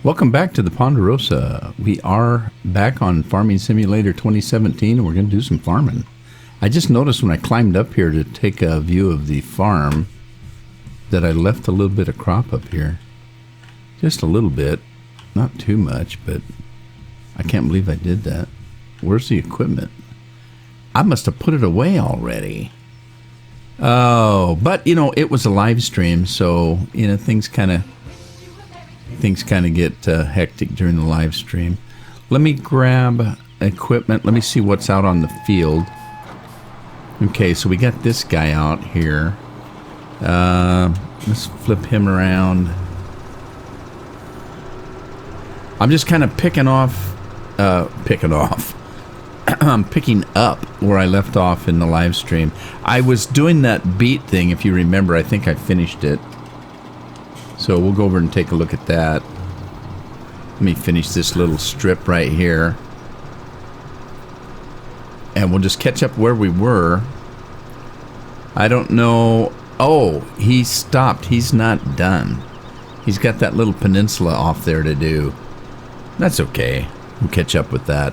Welcome back to the Ponderosa. We are back on Farming Simulator 2017, and we're going to do some farming. I just noticed when I climbed up here to take a view of the farm that I left a little bit of crop up here. Just a little bit. Not too much, but I can't believe I did that. Where's the equipment? I must have put it away already. Oh, but, you know, it was a live stream, so, you know, things kind of get hectic during the live stream. Let me grab equipment. Let me see what's out on the field. Okay, so we got this guy out here. Let's flip him around. I'm just kind of picking up where I left off in the live stream. I was doing that beat thing, if you remember. I think I finished it. So we'll go over and take a look at that. Let me finish this little strip right here. And we'll just catch up where we were. I don't know. Oh, he stopped. He's not done. He's got that little peninsula off there to do. That's okay. We'll catch up with that.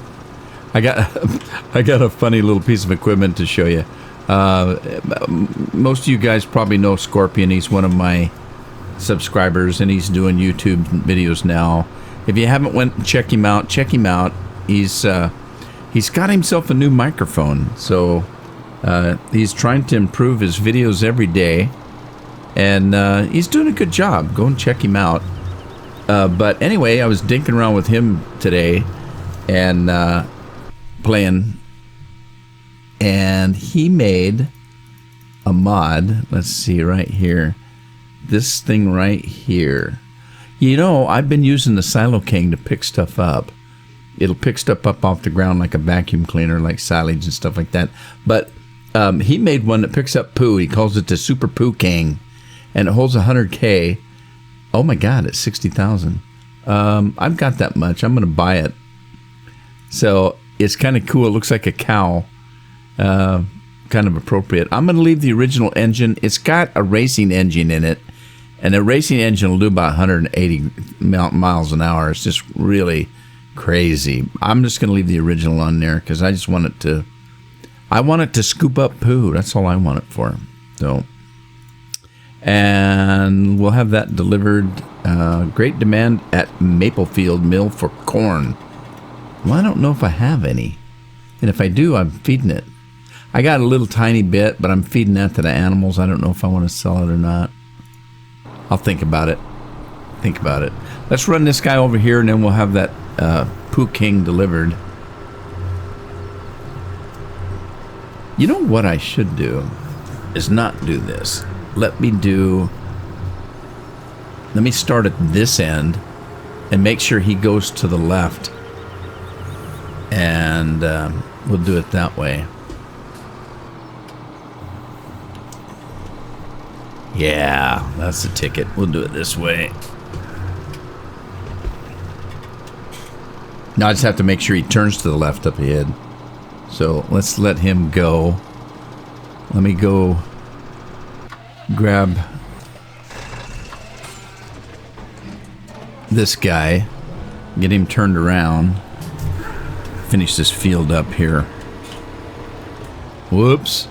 I got a funny little piece of equipment to show you. Most of you guys probably know Scorpion. He's one of my subscribers, and he's doing YouTube videos now. If you haven't went and check him out, check him out. He's got himself a new microphone, so he's trying to improve his videos every day, and he's doing a good job. Go and check him out. But anyway, I was dinking around with him today and playing, and he made a mod. Let's see right here. This thing right here. You know, I've been using the Silo King to pick stuff up. It'll pick stuff up off the ground like a vacuum cleaner, like silage and stuff like that. But he made one that picks up poo. He calls it the Super Poo King, and it holds 100K. Oh my God, it's 60,000. I've got that much. I'm going to buy it. So it's kind of cool. It looks like a cow. Kind of appropriate. I'm going to leave the original engine. It's got a racing engine in it, and a racing engine will do about 180 miles an hour. It's just really crazy. I'm just going to leave the original on there because I just want it to. I want it to scoop up poo. That's all I want it for. So, and we'll have that delivered. Great demand at Maplefield Mill for corn. Well, I don't know if I have any, and if I do, I'm feeding it. I got a little tiny bit, but I'm feeding that to the animals. I don't know if I want to sell it or not. I'll think about it. Let's run this guy over here, and then we'll have that Poo King delivered. You know what I should do is not do this. Let me start at this end and make sure he goes to the left. And we'll do it that way. Yeah, that's the ticket. We'll do it this way. Now I just have to make sure he turns to the left up ahead. So let's let him go. Let me go grab this guy, get him turned around, finish this field up here. Whoops.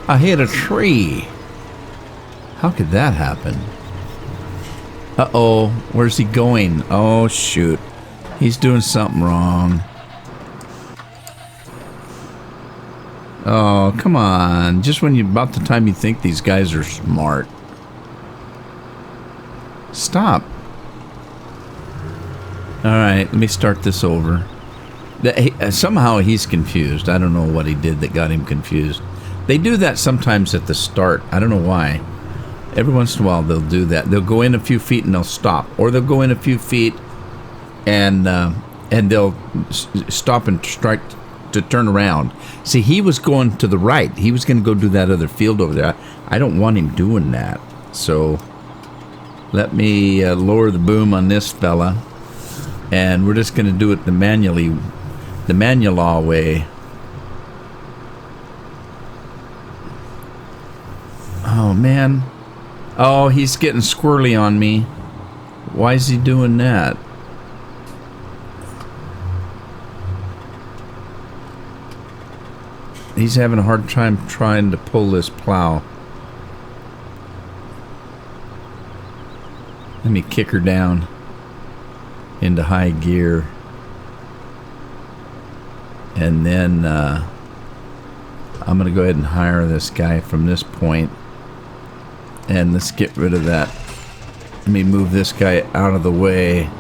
I hit a tree. How could that happen? Uh-oh. Where's he going? Oh, shoot. He's doing something wrong. Oh, come on. Just when about the time you think these guys are smart. Stop. All right, let me start this over. Somehow he's confused. I don't know what he did that got him confused. They do that sometimes at the start. I don't know why. Every once in a while they'll do that. They'll go in a few feet and they'll stop, or they'll go in a few feet and they'll stop and strike to turn around. See, he was going to the right. He was going to go do that other field over there. I don't want him doing that. So let me lower the boom on this fella, and we're just going to do it the manual way. Oh man. Oh, he's getting squirrely on me. Why is he doing that? He's having a hard time trying to pull this plow. Let me kick her down into high gear. And then I'm going to go ahead and hire this guy from this point. And let's get rid of that. Let me move this guy out of the way.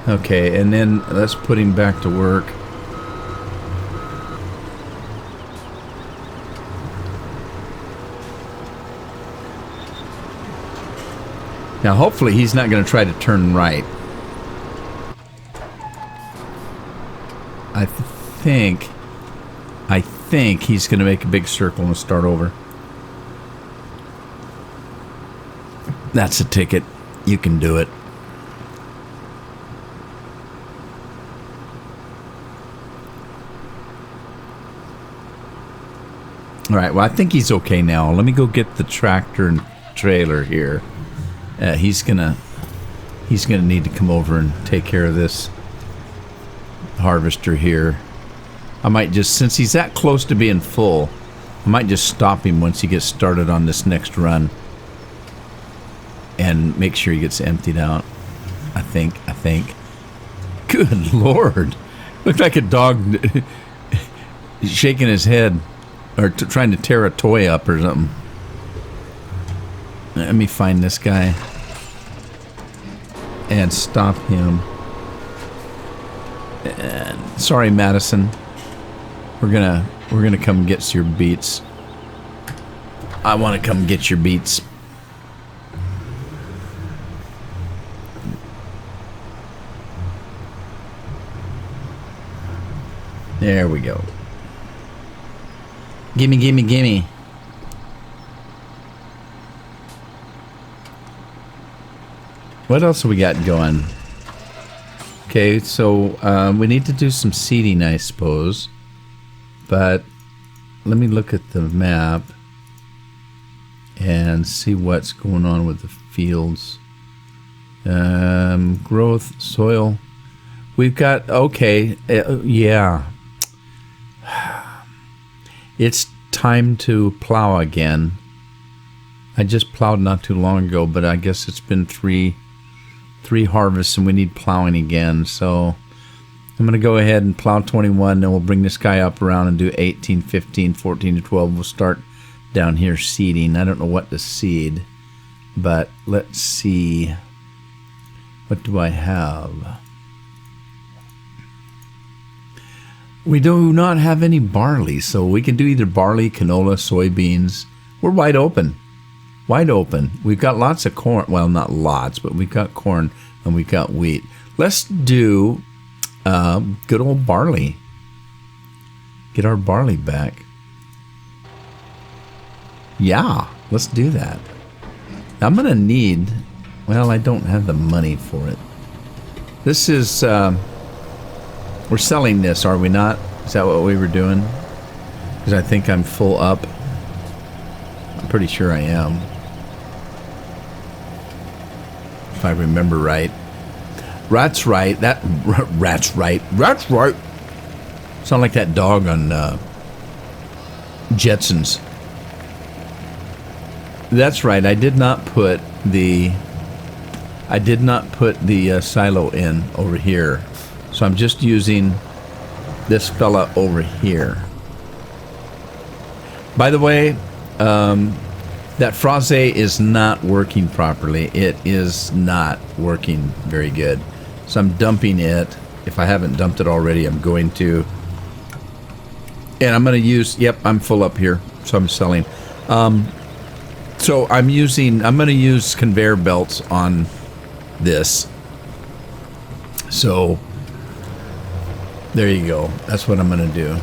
Okay, and then let's put him back to work. Now, hopefully he's not going to try to turn right. I think he's going to make a big circle and start over. That's a ticket. You can do it. All right, well, I think he's okay now. Let me go get the tractor and trailer here. He's gonna need to come over and take care of this harvester here. I might just, since he's that close to being full, I might just stop him once he gets started on this next run and make sure he gets emptied out. I think. Good Lord. Looked like a dog shaking his head or trying to tear a toy up or something. Let me find this guy and stop him. And sorry, Madison. We're gonna come get your beets. I want to come get your beets. There we go. Gimme, gimme, gimme. What else have we got going? Okay, so we need to do some seeding, I suppose. But let me look at the map and see what's going on with the fields. Growth, soil. We've got, okay, yeah. It's time to plow again. I just plowed not too long ago, but I guess it's been three harvests and we need plowing again. So I'm going to go ahead and plow 21, then we'll bring this guy up around and do 18, 15, 14 to 12. We'll start down here seeding. I don't know what to seed, but let's see. What do I have? We do not have any barley, so we can do either barley, canola, soybeans. We're wide open. Wide open. We've got lots of corn. Well, not lots, but we've got corn and we've got wheat. Let's do good old barley. Get our barley back. Yeah, let's do that. I'm going to need... Well, I don't have the money for it. This is... we're selling this, are we not? Is that what we were doing? Because I think I'm full up. I'm pretty sure I am. If I remember right. Rat's right. Rat's right. Rat's right. Sound like that dog on Jetsons. That's right. I did not put the silo in over here. So I'm just using this fella over here. By the way, that Fraise is not working properly. It is not working very good. So I'm dumping it. If I haven't dumped it already, I'm going to. And I'm going to use, yep, I'm full up here. So I'm selling. So I'm going to use conveyor belts on this. So there you go. That's what I'm going to do.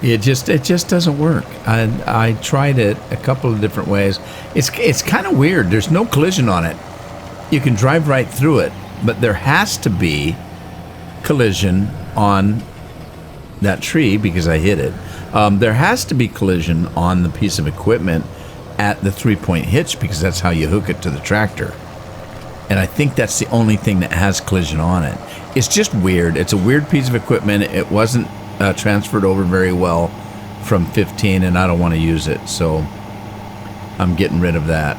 It just doesn't work. I tried it a couple of different ways. It's kind of weird. There's no collision on it. You can drive right through it, but there has to be collision on that tree because I hit it. There has to be collision on the piece of equipment at the 3-point hitch because that's how you hook it to the tractor. And I think that's the only thing that has collision on it. It's just weird. It's a weird piece of equipment. It wasn't transferred over very well from 15, and I don't want to use it, so I'm getting rid of that.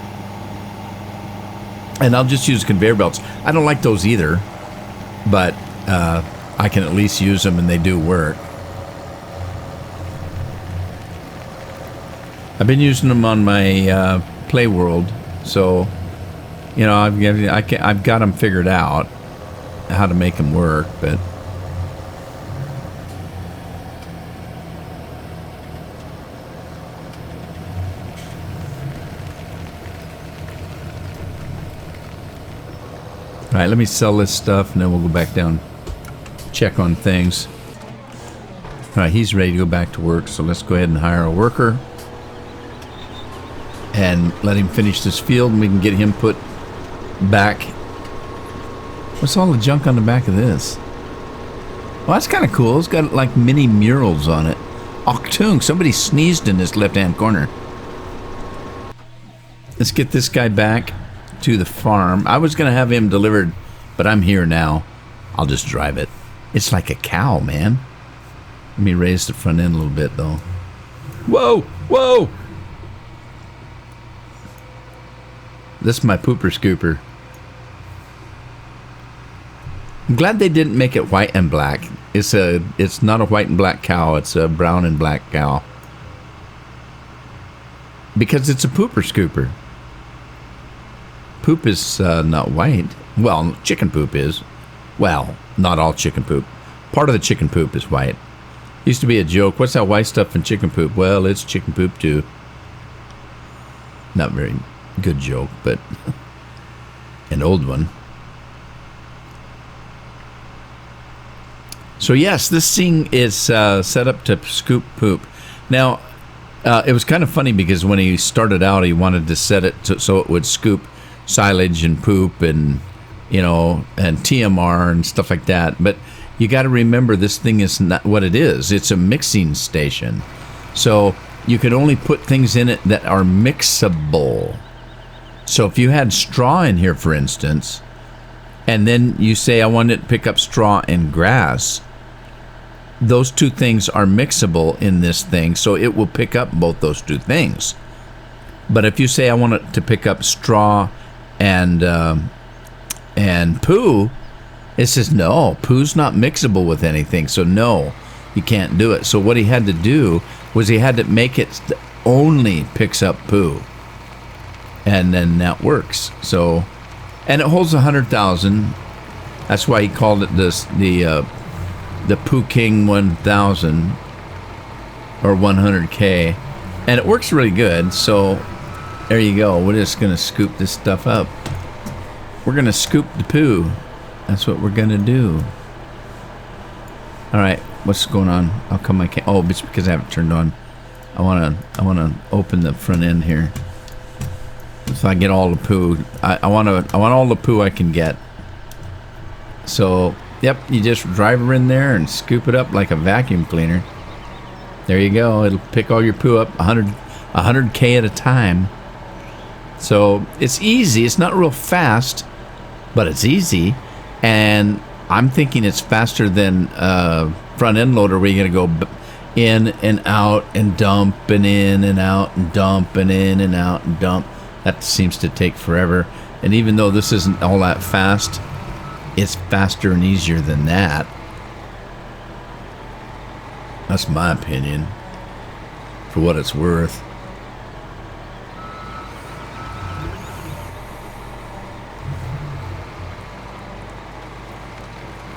And I'll just use conveyor belts. I don't like those either, but I can at least use them, and they do work. I've been using them on my Play World, so you know I've got them figured out how to make them work. But all right, let me sell this stuff, and then we'll go back down, check on things. All right, he's ready to go back to work, so let's go ahead and hire a worker and let him finish this field, and we can get him put back. What's all the junk on the back of this? Well, that's kind of cool. It's got like mini murals on it. Octung, somebody sneezed in this left-hand corner. Let's get this guy back to the farm. I was going to have him delivered, but I'm here now. I'll just drive it. It's like a cow, man. Let me raise the front end a little bit, though. Whoa! Whoa! This is my pooper scooper. I'm glad they didn't make it white and black. It's not a white and black cow. It's a brown and black cow. Because it's a pooper scooper. Poop is not white. Well, chicken poop is. Well, not all chicken poop. Part of the chicken poop is white. Used to be a joke. What's that white stuff in chicken poop? Well, it's chicken poop too. Not very good joke, but an old one. So yes, this thing is set up to scoop poop. Now, it was kind of funny because when he started out, he wanted to set it so it would scoop silage and poop and, you know, and TMR and stuff like that. But you got to remember, this thing is not what it is. It's a mixing station. So you can only put things in it that are mixable. So if you had straw in here, for instance, and then you say, I want it to pick up straw and grass, those two things are mixable in this thing, so it will pick up both those two things. But if you say, I want it to pick up straw and poo, it says, no, poo's not mixable with anything, so no, you can't do it. So what he had to do was he had to make it only picks up poo. And then that works. So, and it holds 100,000. That's why he called it the Poo King 1000 or 100K, and it works really good. So there you go. We're just gonna scoop this stuff up. We're gonna scoop the poo. That's what we're gonna do. All right, what's going on? How come I can't? Oh, it's because I haven't turned on. I wanna open the front end here. If I get all the poo, I want all the poo I can get. So, yep, you just drive her in there and scoop it up like a vacuum cleaner. There you go. It'll pick all your poo up 100K at a time. So it's easy. It's not real fast, but it's easy. And I'm thinking it's faster than front end loader, where you're gonna go in and out and dump and in and out and dump and in and out and dump. That seems to take forever. And even though this isn't all that fast, it's faster and easier than that. That's my opinion, for what it's worth.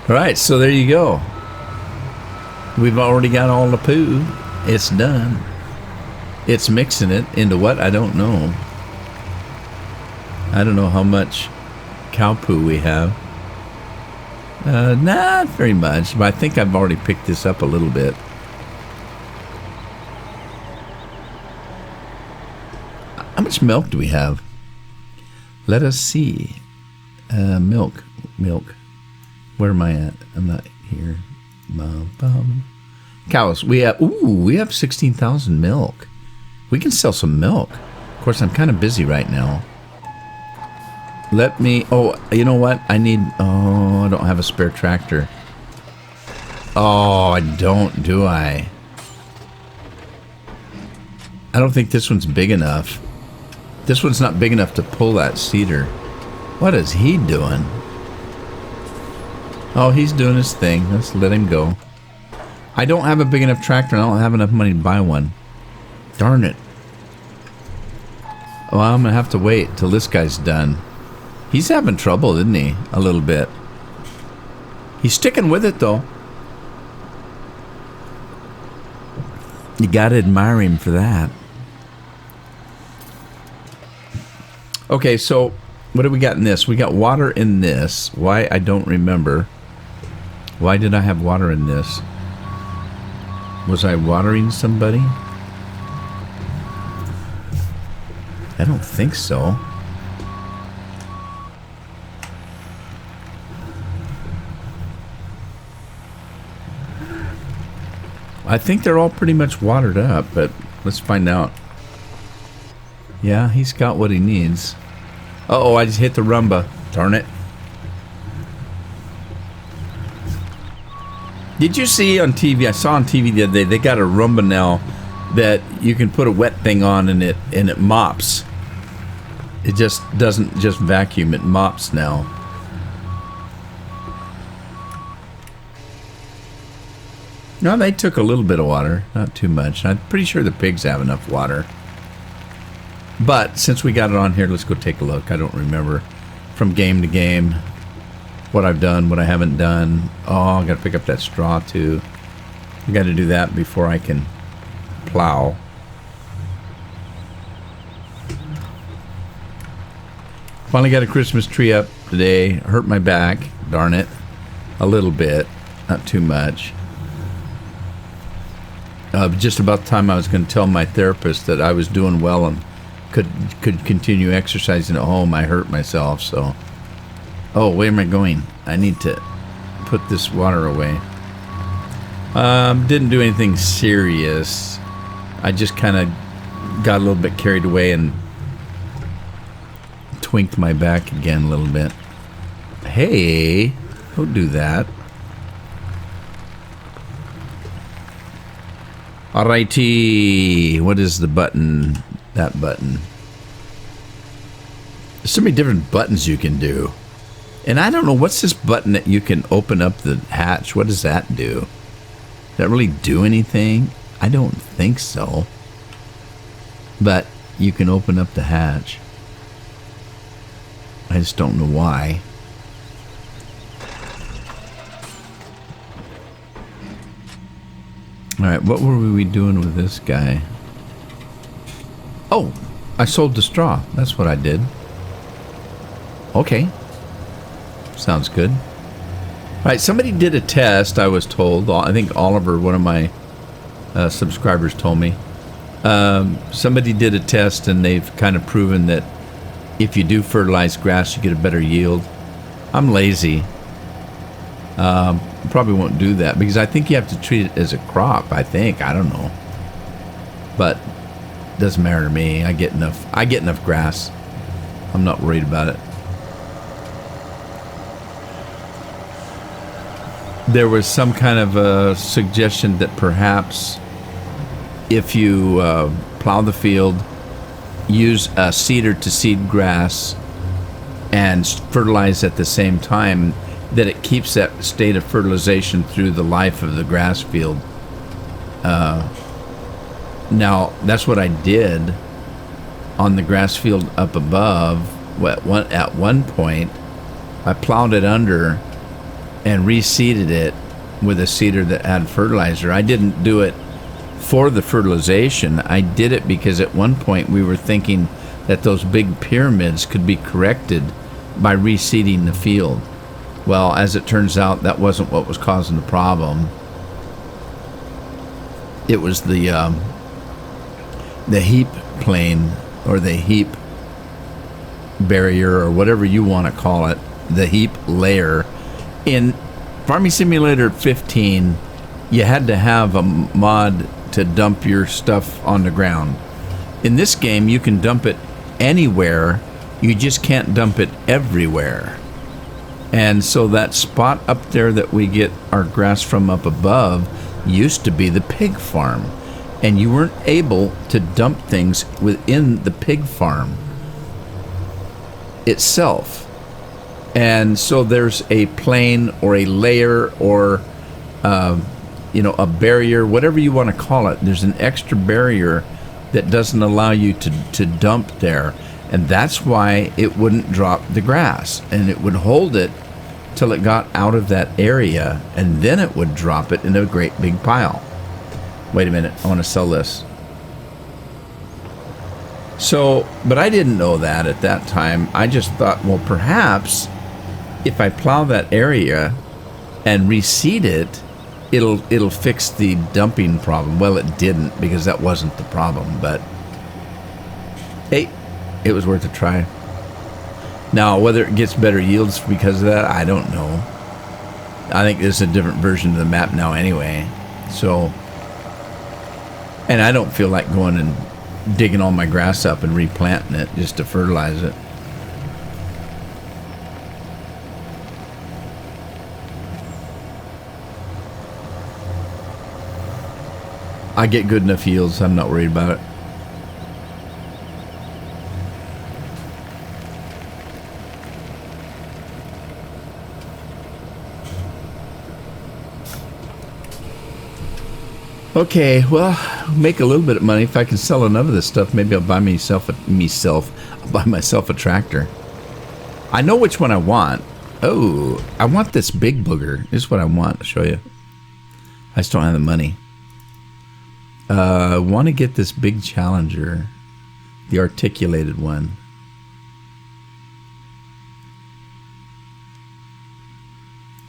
All right, so there you go. We've already got all the poo. It's done. It's mixing it into what? I don't know. I don't know how much cow poo we have. Not very much, but I think I've already picked this up a little bit. How much milk do we have? Let us see. Milk. Where am I at? I'm not here. Bum, bum. Cows. We have 16,000 milk. We can sell some milk. Of course, I'm kind of busy right now. Let me... Oh, you know what? I need... Oh, I don't have a spare tractor. Oh, I don't, do I? I don't think this one's big enough. This one's not big enough to pull that cedar. What is he doing? Oh, he's doing his thing. Let's let him go. I don't have a big enough tractor, and I don't have enough money to buy one. Darn it. Well, I'm going to have to wait till this guy's done. He's having trouble, isn't he? A little bit. He's sticking with it, though. You got to admire him for that. Okay, so what do we got in this? We got water in this. Why? I don't remember. Why did I have water in this? Was I watering somebody? I don't think so. I think they're all pretty much watered up, but let's find out. Yeah, he's got what he needs. Uh-oh, I just hit the rumba. Darn it. Did you see on TV, I saw on TV the other day, they got a Roomba now that you can put a wet thing on and it mops. It just doesn't just vacuum, it mops now. No, they took a little bit of water, not too much. I'm pretty sure the pigs have enough water. But since we got it on here, let's go take a look. I don't remember from game to game what I've done, what I haven't done. Oh, I got to pick up that straw too. I got to do that before I can plow. Finally got a Christmas tree up today. Hurt my back, darn it. A little bit, not too much. Just about the time I was going to tell my therapist that I was doing well and could continue exercising at home, I hurt myself, so... Oh, where am I going? I need to put this water away. Didn't do anything serious. I just kind of got a little bit carried away and twinked my back again a little bit. Hey, don't do that. Alrighty, what is the button? That button. There's so many different buttons you can do. And I don't know, what's this button that you can open up the hatch? What does that do? Does that really do anything? I don't think so. But you can open up the hatch. I just don't know why. Alright, what were we doing with this guy? Oh, I sold the straw. That's what I did. Okay. Sounds good. Alright, somebody did a test, I was told. I think Oliver, one of my subscribers, told me. Somebody did a test and they've kind of proven that if you do fertilize grass, you get a better yield. I'm lazy. Probably won't do that because I think you have to treat it as a crop. I think, I don't know, but doesn't matter to me. I get enough grass. I'm not worried about it. There was some kind of a suggestion that perhaps if you plow the field, use a seeder to seed grass, and fertilize at the same time, that it keeps that state of fertilization through the life of the grass field. Now, that's what I did on the grass field up above. At one point, I plowed it under and reseeded it with a seeder that had fertilizer. I didn't do it for the fertilization. I did it because at one point we were thinking that those big pyramids could be corrected by reseeding the field. Well, as it turns out, that wasn't what was causing the problem. It was the heap plane, or the heap barrier, or whatever you want to call it, the heap layer. And Farming Simulator 15, you had to have a mod to dump your stuff on the ground. In this game, you can dump it anywhere, you just can't dump it everywhere. And so that spot up there that we get our grass from up above used to be the pig farm. And you weren't able to dump things within the pig farm itself. And so there's a plane or a layer or, a barrier, whatever you want to call it. There's an extra barrier that doesn't allow you to dump there. And that's why it wouldn't drop the grass. And it would hold it till it got out of that area. And then it would drop it in a great big pile. Wait a minute, I want to sell this. So, but I didn't know that at that time. I just thought, well, perhaps if I plow that area and reseed it, it'll fix the dumping problem. Well, it didn't, because that wasn't the problem, but hey, it was worth a try. Now, whether it gets better yields because of that, I don't know. I think there's a different version of the map now anyway. So, and I don't feel like going and digging all my grass up and replanting it just to fertilize it. I get good enough yields, I'm not worried about it. Okay, well, make a little bit of money. If I can sell enough of this stuff, maybe I'll buy myself a tractor. I know which one I want. Oh, I want this big booger. This is what I want. I'll show you. I just don't have the money. I want to get this big Challenger, the articulated one.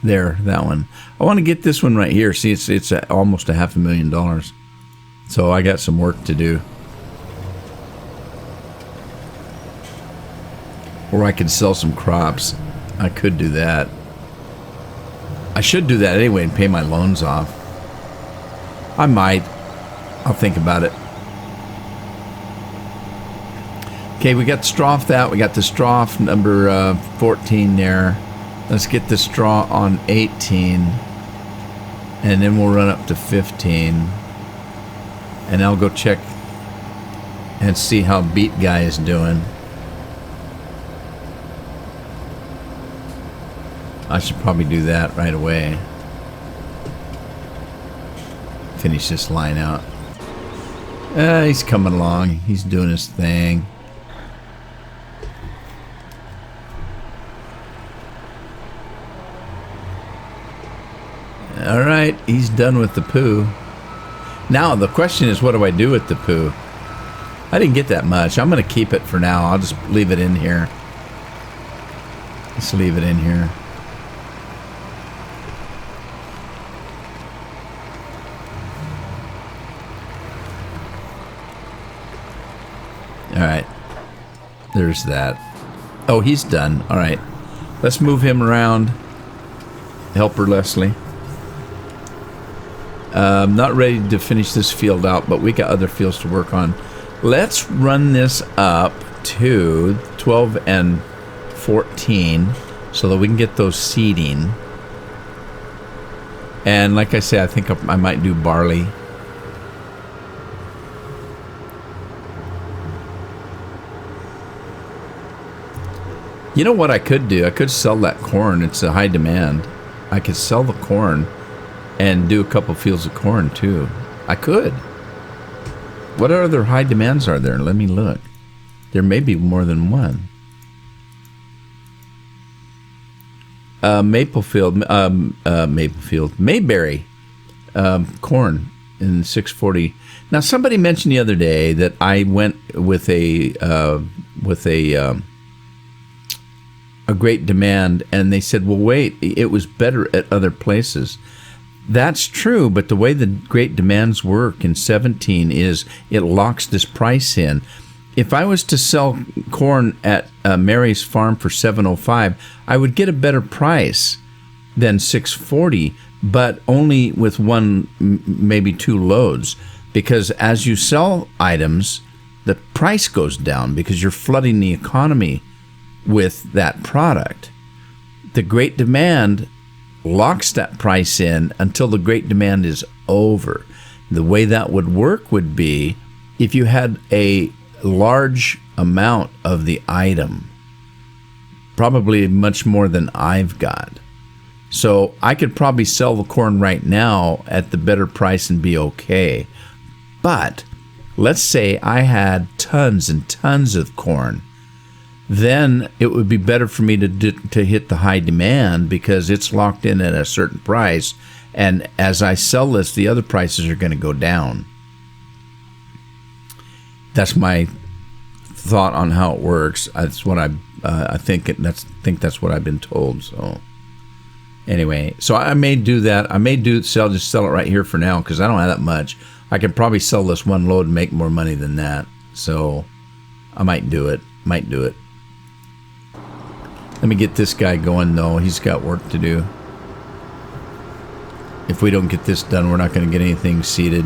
There, that one. I want to get this one right here. See, it's almost $500,000. So I got some work to do. Or I could sell some crops. I could do that. I should do that anyway and pay my loans off. I might. I'll think about it. Okay, we got the straw off that. We got the straw off number 14 there. Let's get the straw on 18. And then we'll run up to 15. And I'll go check and see how Beat Guy is doing. I should probably do that right away. Finish this line out. He's coming along. He's doing his thing. All right, he's done with the poo. Now the question is, what do I do with the poo? I didn't get that much. I'm going to keep it for now. I'll just leave it in here. Let's leave it in here. All right. There's that. Oh, he's done. All right. Let's move him around. Helper Leslie. I'm not ready to finish this field out, but we got other fields to work on. Let's run this up to 12 and 14 so that we can get those seeding. And like I say, I think I might do barley. You know what I could do? I could sell that corn. It's a high demand. I could sell the corn and do a couple fields of corn too. I could. What other high demands are there? Let me look. There may be more than one. Mayberry corn in 640. Now somebody mentioned the other day that I went with a great demand, and they said, well, wait, it was better at other places. That's true, but the way the great demands work in 17 is it locks this price in. If I was to sell corn at Mary's farm for $7.05, I would get a better price. than 640, but only with one, maybe two loads. Because as you sell items, the price goes down because you're flooding the economy with that product. The great demand locks that price in until the great demand is over. The way that would work would be if you had a large amount of the item, probably much more than I've got. So I could probably sell the corn right now at the better price and be okay. But let's say I had tons and tons of corn. Then it would be better for me to hit the high demand because it's locked in at a certain price. And as I sell this, the other prices are going to go down. That's my thought on how it works. That's what I think that's what I've been told. So anyway, so I may do that. I may just sell it right here for now because I don't have that much. I can probably sell this one load and make more money than that. So I might do it. Let me get this guy going, though. He's got work to do. If we don't get this done, we're not going to get anything seeded.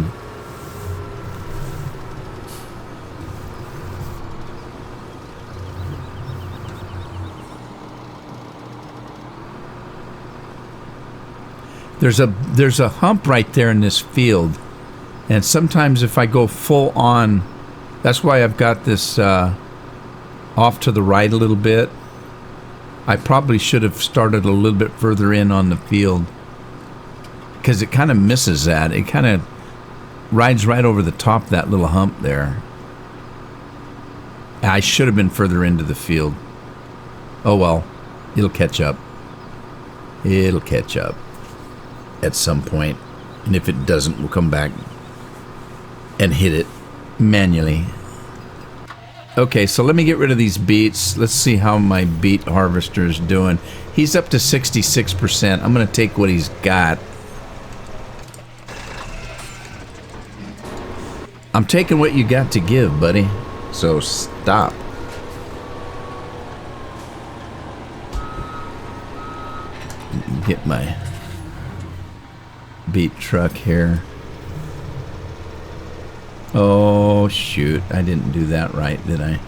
There's a hump right there in this field. And sometimes if I go full on, that's why I've got this off to the right a little bit. I probably should have started a little bit further in on the field because it kind of misses that. It kind of rides right over the top of that little hump there. I should have been further into the field. Oh well, it'll catch up. It'll catch up at some point. And if it doesn't, we'll come back and hit it manually. Okay, so let me get rid of these beets. Let's see how my beet harvester is doing. He's up to 66%. I'm going to take what he's got. I'm taking what you got to give, buddy. So stop. Get my beet truck here. Oh, shoot. I didn't do that right, did I?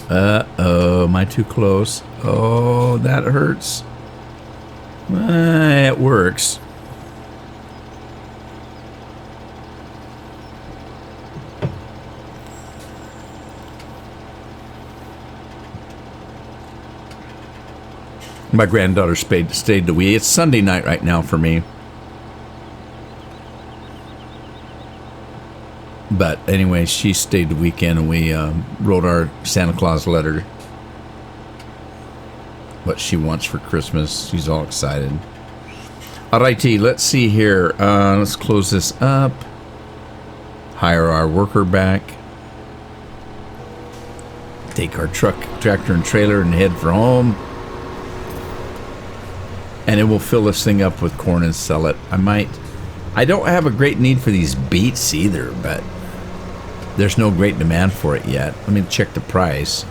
Uh-oh. Am I too close? Oh, that hurts. It works. My granddaughter stayed the week. It's Sunday night right now for me. But anyway, she stayed the weekend and we wrote our Santa Claus letter. What she wants for Christmas. She's all excited. Alrighty, let's see here. Let's close this up. Hire our worker back. Take our tractor and trailer and head for home. And it will fill this thing up with corn and sell it. I don't have a great need for these beets either, but there's no great demand for it yet. Let me check the price.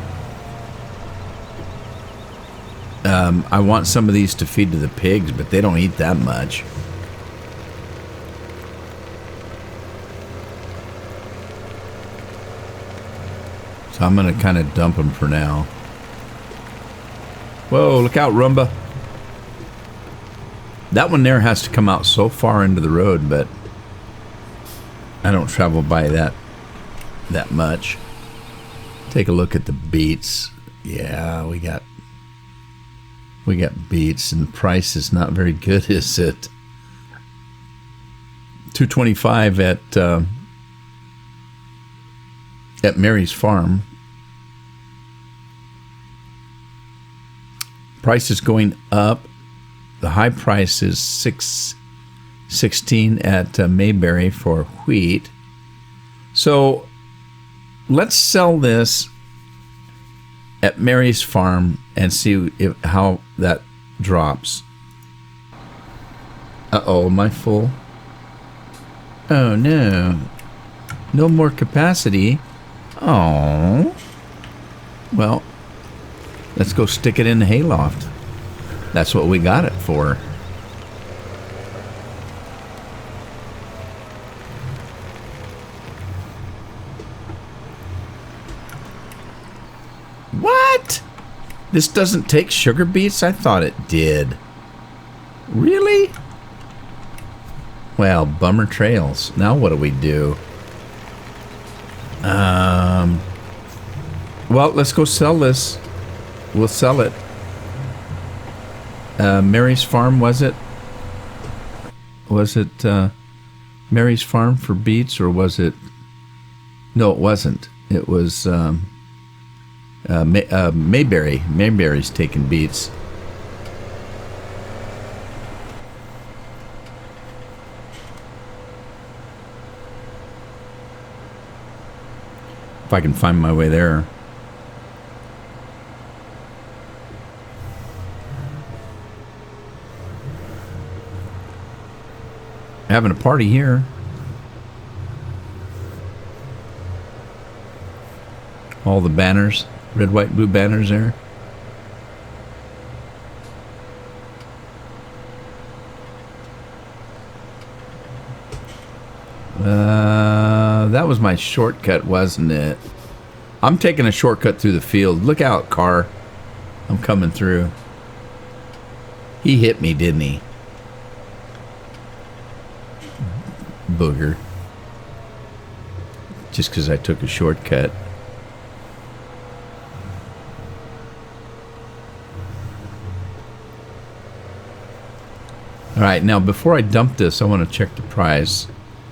I want some of these to feed to the pigs, but they don't eat that much. So I'm going to kind of dump them for now. Whoa, look out, Roomba. That one there has to come out so far into the road, but I don't travel by that much. Take a look at the beets. Yeah, we got beets, and the price is not very good, is it? $2.25 at Mary's farm. Price is going up. The high price is $6.16 at Mayberry for wheat. So let's sell this at Mary's farm and see how that drops. Uh-oh, am I full? Oh, no. No more capacity. Oh. Well, let's go stick it in the hayloft. That's what we got it for. What? This doesn't take sugar beets? I thought it did. Really? Well, bummer trails. Now what do we do? Well, let's go sell this. We'll sell it. Mary's Farm, was it? Was it Mary's Farm for beets, or was it? No, it wasn't. It was Mayberry. Mayberry's taking beets. If I can find my way there. Having a party here. All the banners, red, white, blue banners there. That was my shortcut, wasn't it? I'm taking a shortcut through the field. Look out, car. I'm coming through. He hit me, didn't he? Booger. Just because I took a shortcut. Alright, now before I dump this, I want to check the price.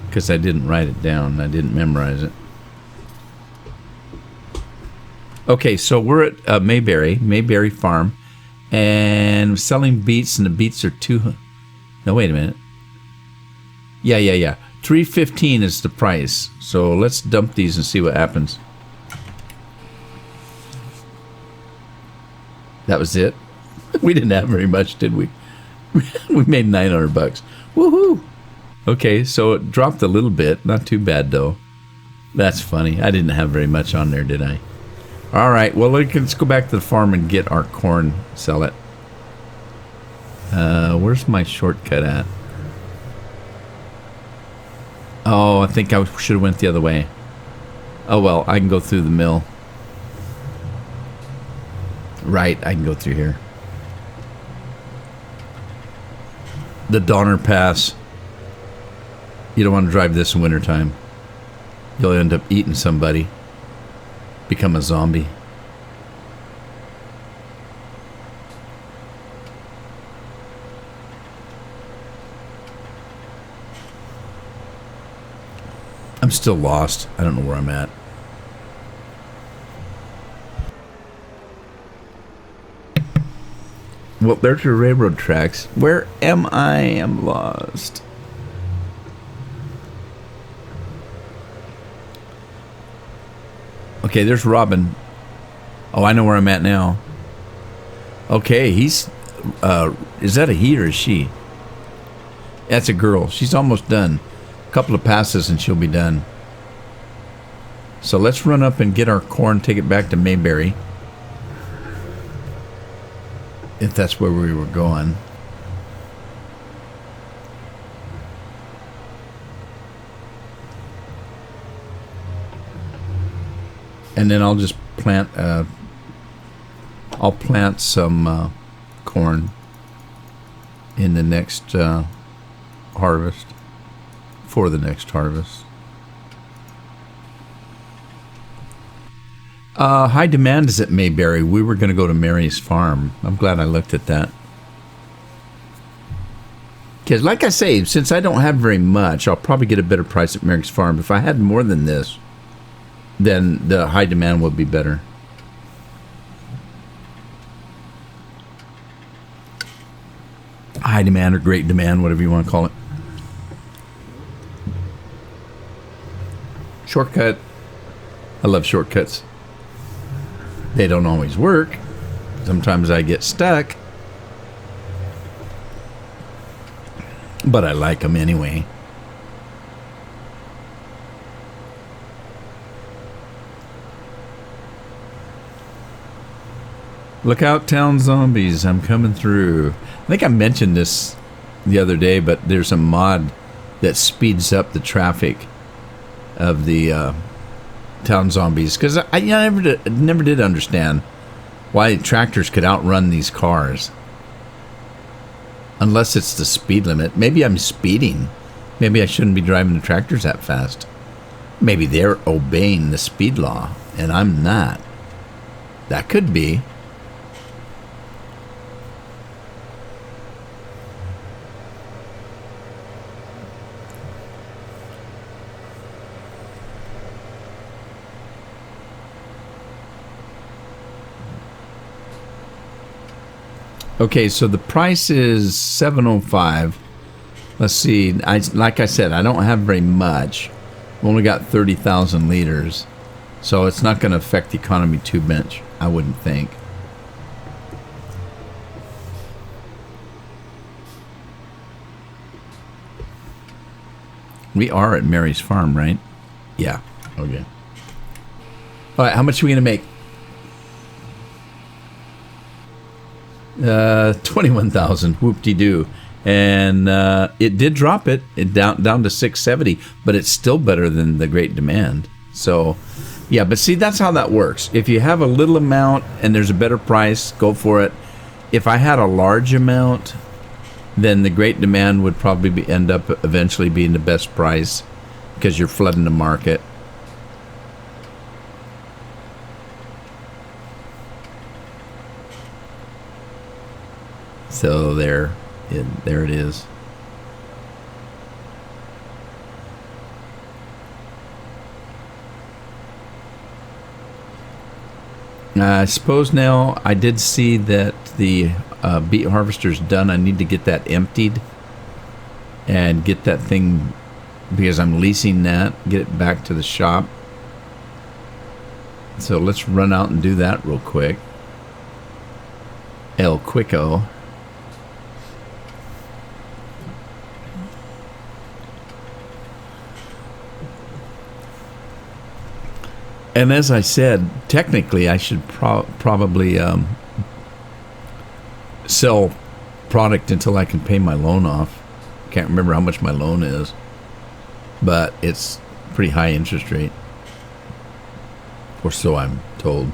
Because I didn't write it down. I didn't memorize it. Okay, so we're at Mayberry Farm. And selling beets, and the beets are No, wait a minute. Yeah. $3.15 is the price. So let's dump these and see what happens. That was it. We didn't have very much, did we? We made $900. Woohoo! Okay, so it dropped a little bit. Not too bad, though. That's funny. I didn't have very much on there, did I? All right, well, let's go back to the farm and get our corn. Sell it. Where's my shortcut at? Oh, I think I should have went the other way. Oh, well, I can go through the mill. Right, I can go through here. The Donner Pass. You don't want to drive this in wintertime. You'll end up eating somebody. Become a zombie. I'm still lost. I don't know where I'm at. Well, there's your railroad tracks. Where am I? I'm lost. Okay, there's Robin. Oh, I know where I'm at now. Okay, he's... is that a he or a she? That's a girl. She's almost done. A couple of passes and she'll be done. So let's run up and get our corn, take it back to Mayberry. If that's where we were going. And then I'll just plant, I'll plant some corn in the next harvest, for the next harvest. High demand is at Mayberry. We were going to go to Mary's Farm. I'm glad I looked at that. Because like I say, since I don't have very much, I'll probably get a better price at Mary's Farm. If I had more than this, then the high demand would be better. High demand or great demand, whatever you want to call it. Shortcut. I love shortcuts. They don't always work. Sometimes I get stuck. But I like them anyway. Look out, town zombies. I'm coming through. I think I mentioned this the other day, but there's a mod that speeds up the traffic of the town zombies. Because I never did understand why tractors could outrun these cars. Unless it's the speed limit. Maybe I'm speeding. Maybe I shouldn't be driving the tractors that fast. Maybe they're obeying the speed law, and I'm not. That could be. Okay, so the price is $7.05. Let's see. Like I said, I don't have very much. I've only got 30,000 liters, so it's not going to affect the economy too much, I wouldn't think. We are at Mary's farm, right? Yeah. Okay. All right. How much are we going to make? 21,000. Whoop-de-doo. And it did drop it down to 670, but it's still better than the Great Demand. So, yeah, but see, that's how that works. If you have a little amount and there's a better price, go for it. If I had a large amount, then the Great Demand would probably end up eventually being the best price because you're flooding the market. So there it is. I suppose now I did see that the beet harvester's done. I need to get that emptied and get that thing, because I'm leasing that, get it back to the shop. So let's run out and do that real quick. El Quico. And as I said, technically I should probably sell product until I can pay my loan off. Can't remember how much my loan is, but it's pretty high interest rate, or so I'm told.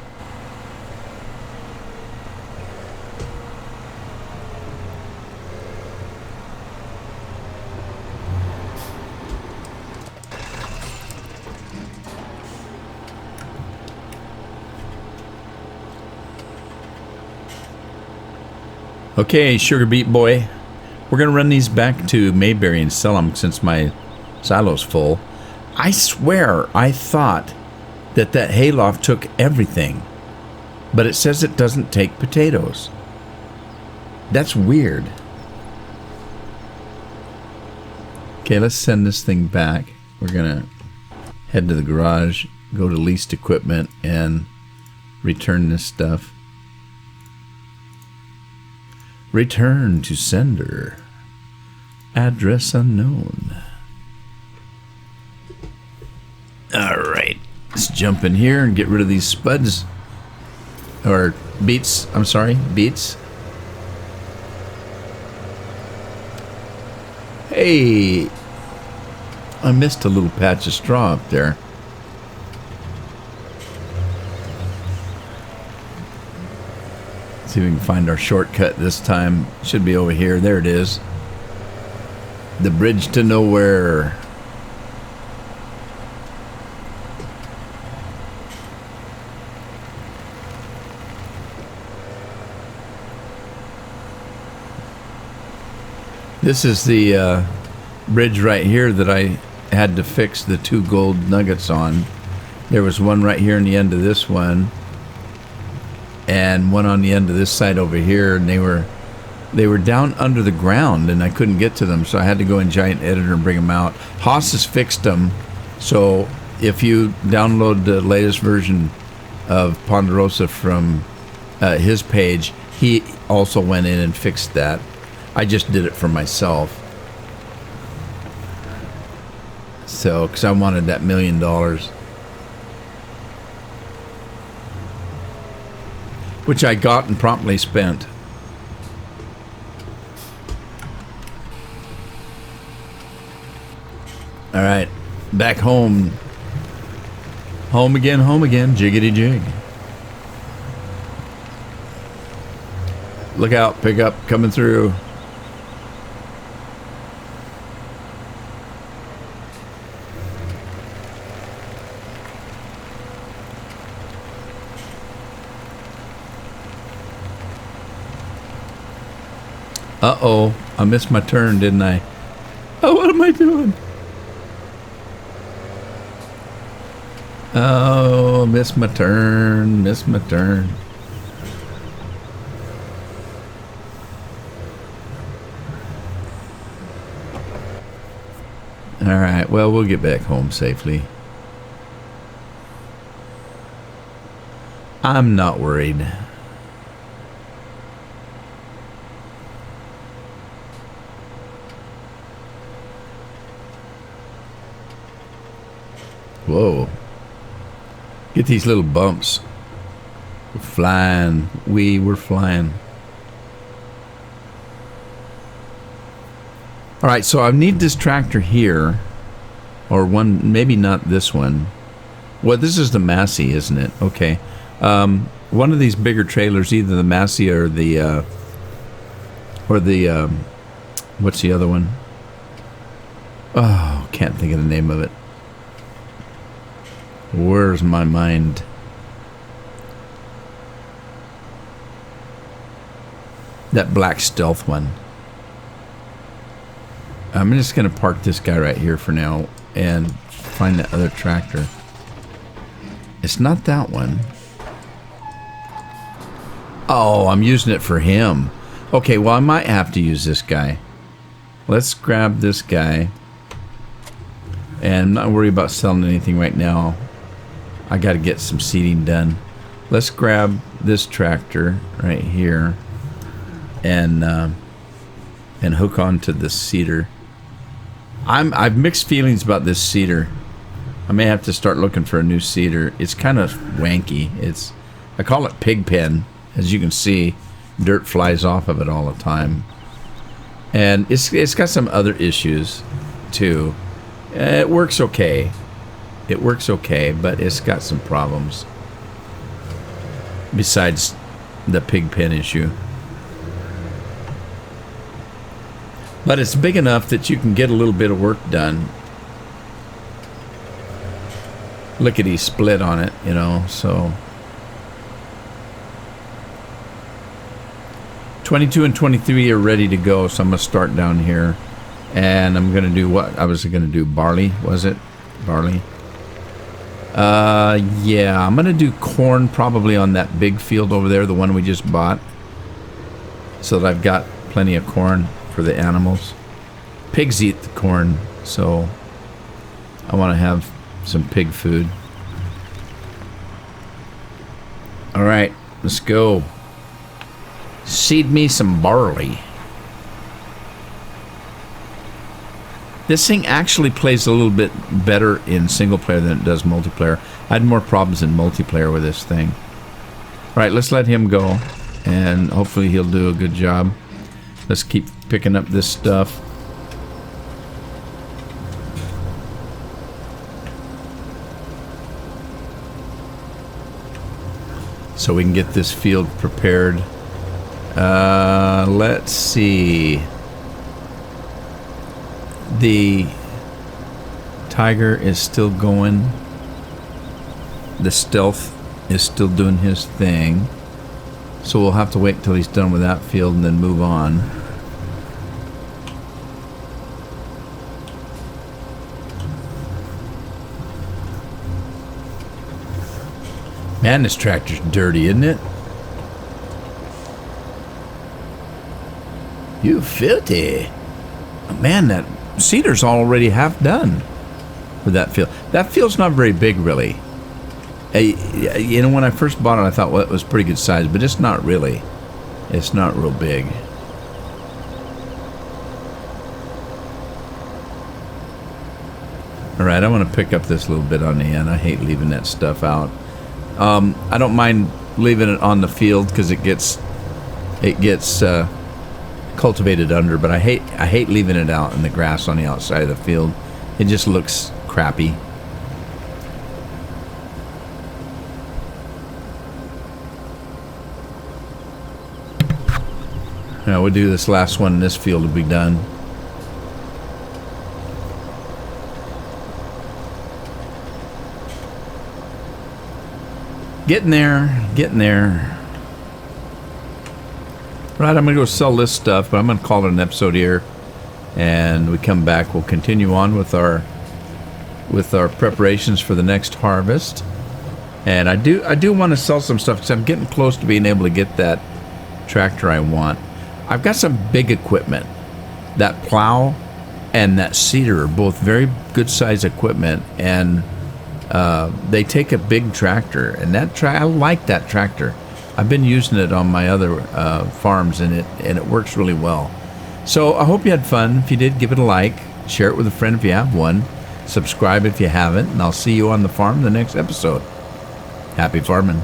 Okay, Sugar Beet Boy. We're going to run these back to Mayberry and sell them since my silo's full. I swear I thought that hayloft took everything, but it says it doesn't take potatoes. That's weird. Okay, let's send this thing back. We're going to head to the garage, go to leased equipment, and return this stuff. Return to sender. Address unknown. Alright. Let's jump in here and get rid of these spuds. Or beets. I'm sorry. Beets. Hey. I missed a little patch of straw up there. See if we can find our shortcut this time. Should be over here. There it is. The bridge to nowhere. This is the bridge right here that I had to fix the 2 gold nuggets on. There was one right here in the end of this one, and one on the end of this side over here, and they were down under the ground and I couldn't get to them, so I had to go in Giant Editor and bring them out. Haas has fixed them, so if you download the latest version of Ponderosa from his page, he also went in and fixed that. I just did it for myself, so because I wanted that $1 million. which I got and promptly spent. All right, back home. Home again, jiggity jig. Look out, pickup coming through. Uh-oh, I missed my turn, didn't I? Oh, what am I doing? Oh, missed my turn, All right, well, we'll get back home safely. I'm not worried. Whoa. Get these little bumps. We're flying. We're flying. All right, so I need this tractor here. Or one, maybe not this one. Well, this is the Massey, isn't it? Okay. One of these bigger trailers, either the Massey or the, what's the other one? Oh, can't think of the name of it. Where's my mind? That black stealth one. I'm just going to park this guy right here for now and find that other tractor. It's not that one. Oh, I'm using it for him. Okay, well, I might have to use this guy. Let's grab this guy. And not worry about selling anything right now. I got to get some seeding done. Let's grab this tractor right here and hook onto this seeder. I've mixed feelings about this seeder. I may have to start looking for a new seeder. It's kind of wanky. I call it pig pen. As you can see, dirt flies off of it all the time. And it's got some other issues too. It works okay. It works okay, but it's got some problems. Besides the pig pen issue. But it's big enough that you can get a little bit of work done. Lickety split on it, you know, so. 22 and 23 are ready to go, so I'm going to start down here. And I'm going to do what? I was going to do barley, was it? Barley? Yeah, I'm going to do corn probably on that big field over there, the one we just bought. So that I've got plenty of corn for the animals. Pigs eat the corn, so I want to have some pig food. All right, let's go. Seed me some barley. This thing actually plays a little bit better in single player than it does multiplayer. I had more problems in multiplayer with this thing. All right, let's let him go, and hopefully he'll do a good job. Let's keep picking up this stuff. So we can get this field prepared. Let's see. The tiger is still going. The stealth is still doing his thing. So we'll have to wait until he's done with that field and then move on. Man, this tractor's dirty, isn't it? You filthy. Man, that seeder's already half done with that field. That field's not very big, really. You know, when I first bought it, I thought, well, it was pretty good size, but it's not really. It's not real big. All right, I want to pick up this little bit on the end. I hate leaving that stuff out. I don't mind leaving it on the field because it gets cultivated under. But I hate leaving it out in the grass on the outside of the field. It just looks crappy. Now we'll do this last one. This field will be done. Getting there. Right, I'm going to go sell this stuff, but I'm going to call it an episode here. And we come back, we'll continue on with our preparations for the next harvest. And I do want to sell some stuff because I'm getting close to being able to get that tractor I want. I've got some big equipment. That plow and that seeder are both very good size equipment, and they take a big tractor. And I like that tractor. I've been using it on my other farms, and it works really well. So I hope you had fun. If you did, give it a like, share it with a friend if you have one, subscribe if you haven't, and I'll see you on the farm in the next episode. Happy farming.